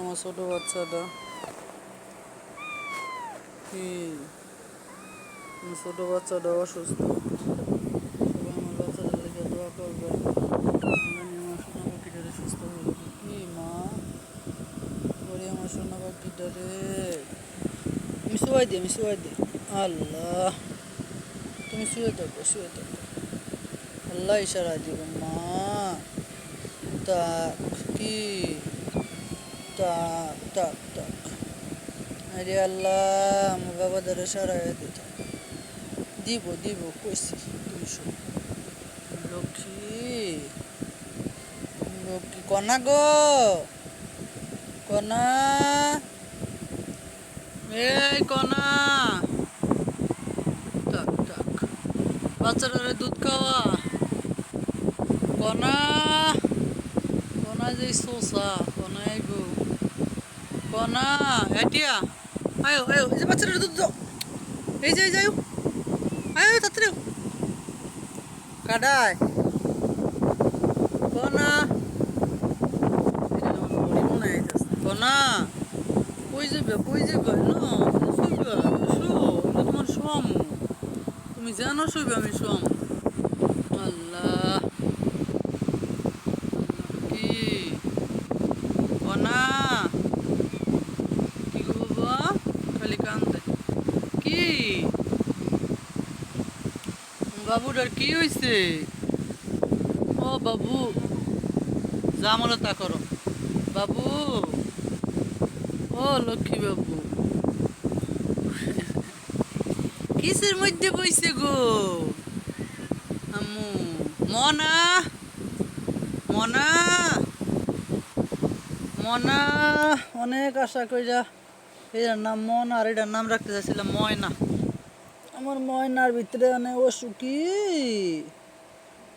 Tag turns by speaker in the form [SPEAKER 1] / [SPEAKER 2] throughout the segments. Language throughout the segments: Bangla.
[SPEAKER 1] আমার ছোট বাচ্চাটা কি আমার ছোট বাচ্চাটা অসুস্থ। সবাই আমার বাচ্চাটার লেগে দোয়া করবে, জানি আমার সোনা পাখিটারে সুস্থ হয়ে যাবে। কি মা বলি আমার সোনা পাখিটারে, আমি শুয়াই দিই। আল্লাহ তুমি শুয়ে থাকো। আল্লাহ ইশারা দিব মা। তাক কি তাক আরে আল্লাহ আমার বাবা ধরে সারাই দিত দিব কইছি তুমি শোনো। লক্ষ্মী কনা গো, কনা এই কনা, তাক বাচ্চাটারে দুধ খাওয়া। কনা কনা যে সোসা কনা আইব, কনা এটিয়া আয়ো এই যে বাচ্চাটারে দুধ দাও। এই যে যাই আয়ো তাড়াতাড়ি কাটায় কনা। কনা কই যাবে না শুইবা শো, এটা তোমার সোম, তুমি জানো শুইবে আমি সোম। আল্লাহ কি কনা কি গো বাবা খালি কান্দে কি বাবুটার কি হয়েছে? ও বাবু জামলতা করো বাবু, ও লক্ষ্মী বাবু কিসের মধ্যে বইছে গো আম্মু? মনা মনা মনা অনেক আশা কইরা এটার নাম মন আর এটার নাম রাখতে চাইছিলাম ময়না। আমার ময়নার ভিতরে অনেক অসুখ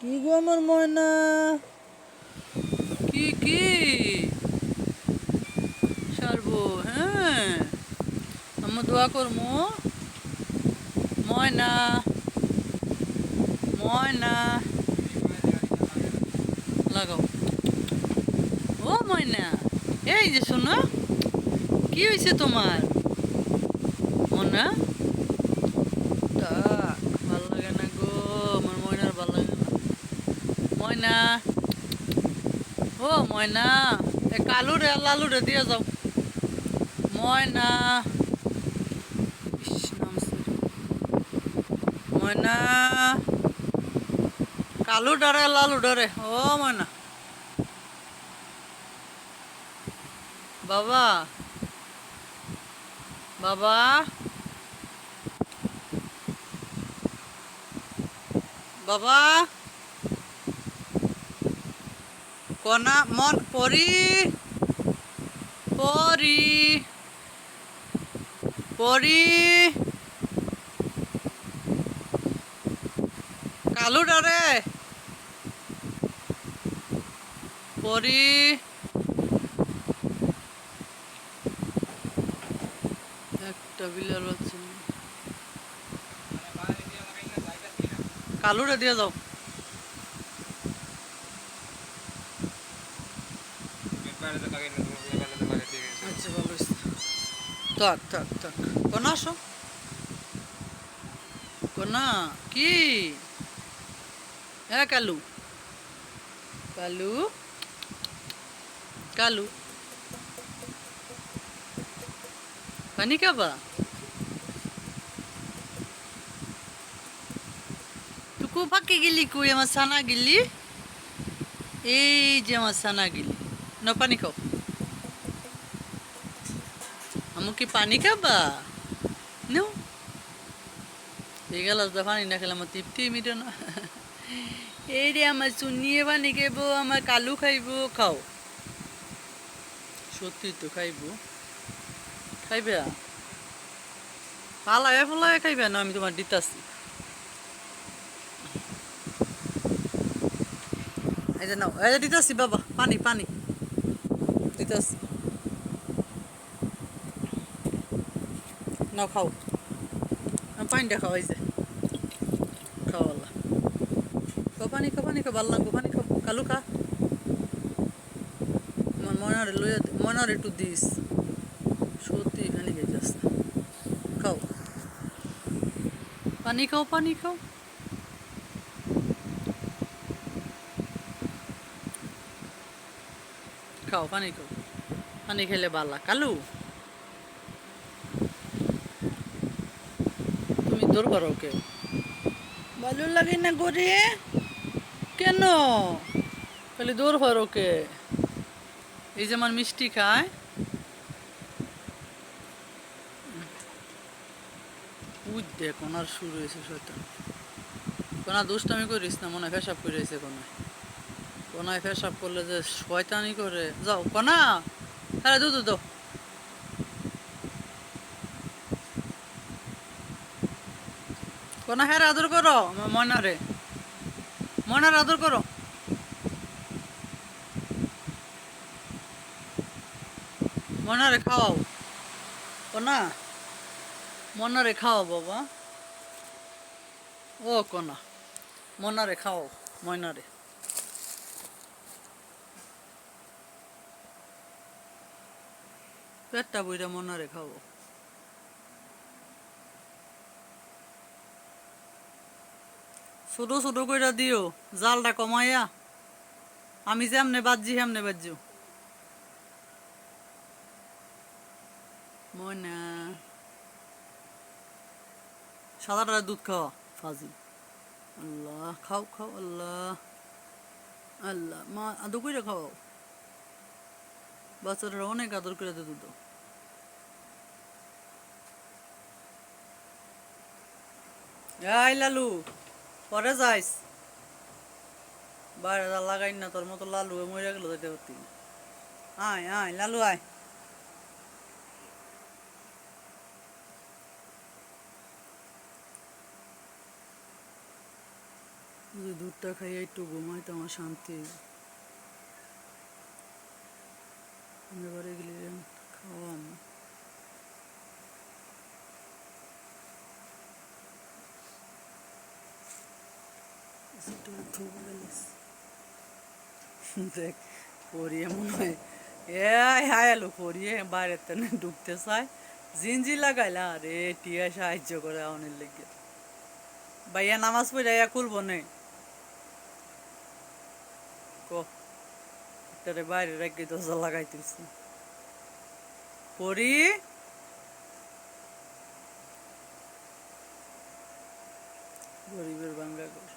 [SPEAKER 1] কি গো আমার ময়না কি সারবো। হ্যাঁ আমার দোয়া করবো ময়না ময়না লাগাও। ও ময়না এই যে শোনো, কি হয়েছে তোমার ময়না? ভাল লাগে না গো আমার ময়নার, ভাল লাগে না ময়না। ও ময়না এ কালুরে লালুরে দিয়ে যাও ময়না। ময়না কালু ডরে লালু ডরে। ও ময়না বাবা বাবা বাবা কনা মন পরি পরি পরি কালু ডরে পরি একটা বিলার বাচ্চা কালুরে দিয়ে যাও। আচ্ছা ভালো থাক কোনা আসো কোনা কি হ্যাঁ কালু কালু কালু পানি খাবা? টুকু ফাঁকে গেলি কই আমার সানা গেলি? এই যে আমার সানা গেলি না পানি খাও। আমু কি পানি খাবা? নো এই গেলাস দা পানি না খেলে আমার তৃপ্তি মিটে না। এই রে আমার চুনিয়ে পানি খাইব, আমার কালু খাইব। খাও সত্যি তো খাইব, খাইবে পালায় খাইবে না? আমি তোমার দিতাছি এই যে নাও, এই যে দিতাছি বাবা পানি দিতাছি নাও খাও। পানিটা খাও, এই যে খাও আল্লাহ পানি খাও ভাল লাগবো পানি খাও। কালু খা আমার মনে ময়নারে লইয়া ময়নার একটু দিস সত্যি এখানে গেছে খাও পানি খাও পানি খাও খাও পানি খাও পানি খেলে বালা কালু তুমি দৌড় করো ওকে ভালো লাগে না করে কেন খালি দৌড় করো ওকে এই যে আমার মিষ্টি খায় উঠ দে কোনার শুরু হয়েছে শয়তান কোনা দুষ্টামি করিস না মনে হয় পেশাব করে রয়েছে কোনায় পেশাব করলে যে শয়তানি করে যাও কোনা হ্যাঁ দু দু কোনা হ্যাঁ আদর করো আমার ময়নার আদর করো ময়নারে খাওয়াও কোনা ময়নারে খাওয়াও বাবা ও কোনা ময়নারে খাওয়াও ময়নারে পেটটা বইরা ময়নারে খাওয়াও ছোট ছোট কইরা দিও জালটা কমাইয়া আমি যেমনে বাজছি হেমনে বাজছো ময়না সাদাটা দুধ খাওয়া ফাজি আল্লাহ খাও খাও আল্লাহ আল্লাহ মা আদর করে খাও বাচ্চারা অনেক আদর করে দে দুধ এই লালু পরে যাইস বাইরে লাগাই না তোর মতো লালু মরে গেল যেতে পারতি আয় আয় লালু আয় দুধটা খাইয়ে একটু ঘুমাই তো আমার শান্তি এবারে গেলে খাওয়াম দেখ পরিয়ে মনে হয় হাই আলো পরিয়ে বাইরের তেনে ঢুকতে চায় জিঞ্জি লাগাইলা রে টিয়া সাহায্য করে অনেক লেগে ভাইয়া নামাজ পড়ে খুলবো নে কটারে বাইরে রেখে দরজা লাগাইতেছি পরি গরিবের বাঙ্গা ঘর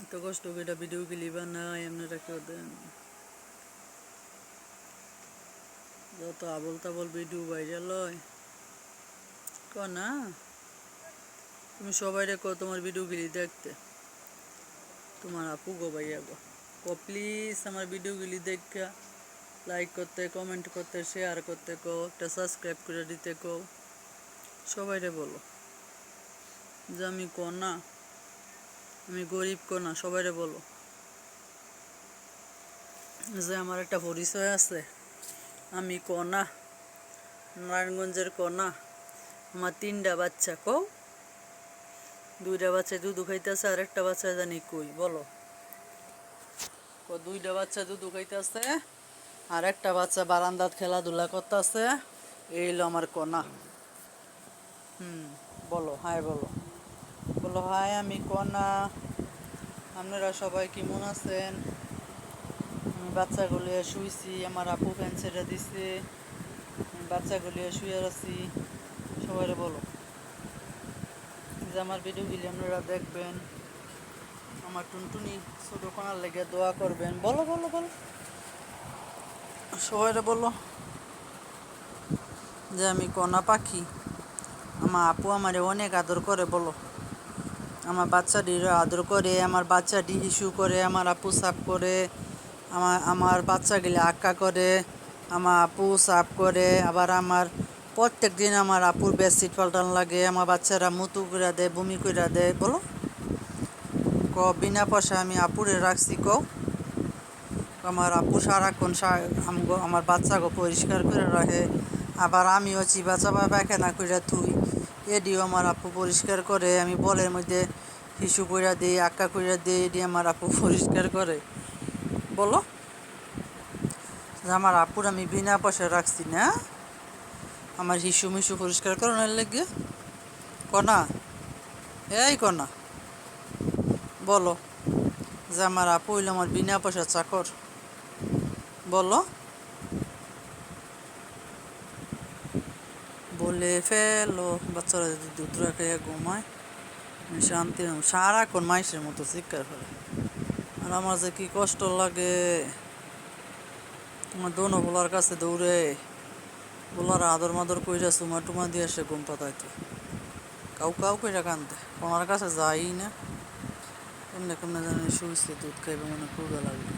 [SPEAKER 1] এত কষ্ট করে ভিডিও গেলিবা না এমনি রেখে দেন যত আবল তাবল ভিডিও বাইরে লয় না তুমি সবাই রেখো তোমার ভিডিও গেলি দেখতে তোমার আপু গো ভাইয়া গো প্লিজ আমার ভিডিও গেলি দেখা লাইক করতে কমেন্ট করতে শেয়ার করতে কো একটা সাবস্ক্রাইব করে দিতে কো সবাইরে বলো যে আমি না আমি গরিব না সবাইরে বলো যে আমার একটা পরিচয় আছে আমি না নারায়ণগঞ্জের না আমার 3টা বাচ্চা কও 2টা বাচ্চা দুধ খাইতেছে আর একটা বাচ্চা জানি কই বলো 2টা বাচ্চা দুধ খাইতেছে আর একটা বাচ্চা বারান্দাত খেলাধুলা করতেছে এই হলো আমার কনা বলো হাই বলো বলো হাই আমি কনা আপনারা সবাই কেমন আছেন আমি বাচ্চাগুলি শুইছি আমার আপু ফ্যান ছেড়ে দিছে আমি বাচ্চাগুলি শুয়ে আছি সবাই বলো যে আমার ভিডিওগুলি আপনারা দেখবেন আমার টুনটুনি ছোটো কোনার লেগে দোয়া করবেন বলো বলো বলো সবাই বলো যে আমি কনা পাখি আমার আপু আমারে অনেক আদর করে বলো আমার বাচ্চাটিরও আদর করে আমার বাচ্চাটি হিসু করে আমার আপু সাফ করে আমার বাচ্চাগুলি আঁকা করে আমার আপু সাফ করে আবার আমার প্রত্যেক দিন আমার আপুর বেডশিট পাল্টান লাগে আমার বাচ্চারা মুতু করে দেয় বমি করে দেয় বলো বিনা পয়সা আমি আপুরে রাখছি আমার আপু সারাক্ষণ আমার বাচ্চাকে পরিষ্কার করে রাখে আবার আমিও চিবা চাপা পায়খানা করে থুই এডিও আমার আপু পরিষ্কার করে আমি বলের মধ্যে হিসু করে দিই আঁকা করে দিই এডি আমার আপু পরিষ্কার করে বলো যে আমার আপুর আমি বিনা পয়সায় রাখছি না, আমার হিসু মিশু পরিষ্কার করানোর লেগে। কনা, এই কনা, বলো যে আমার আপু হইলো আমার বিনা পয়সার চাকর। বলো, বলে ফেলো। বাচ্চারা যদি দুধ রাখে ঘুমায় শান্তি, সারাক্ষণ মাইসের মতো চিৎকার করে। আর আমার যে কি কষ্ট লাগে, আমার দোনো বোলার কাছে দৌড়ে বোলার আদর মাদর কইরা চুমা টুমা দিয়ে সে ঘুম পাতাইতো। কাউ কাউ কইরা কান্দে, ওনার কাছে যাই না। কেমনে কেমনে জানি শুইছে, দুধ খাইবে মনে ক্ষুদা লাগবে।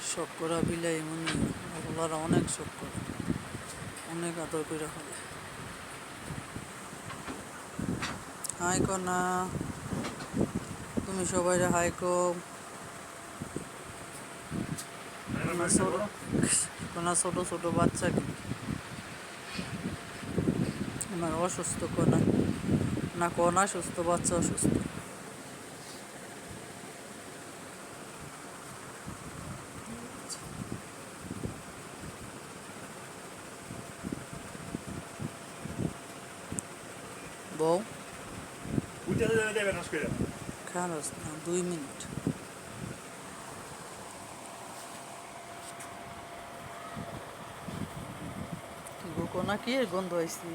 [SPEAKER 1] শখ করা বিলাই মনে বোলারা অনেক শখ করে, অনেক আদর কইরা ফেলে। হাই কনা, তুমি সবাই হাই কো। কোনা ছোট ছোট বাচ্চা কি আমার অসুস্থ কোনা না, কোনা সুস্থ, বাচ্চা অসুস্থ। বউ খারাপ না, 2 মিনিট। কোনা কি গন্ধ আইসি।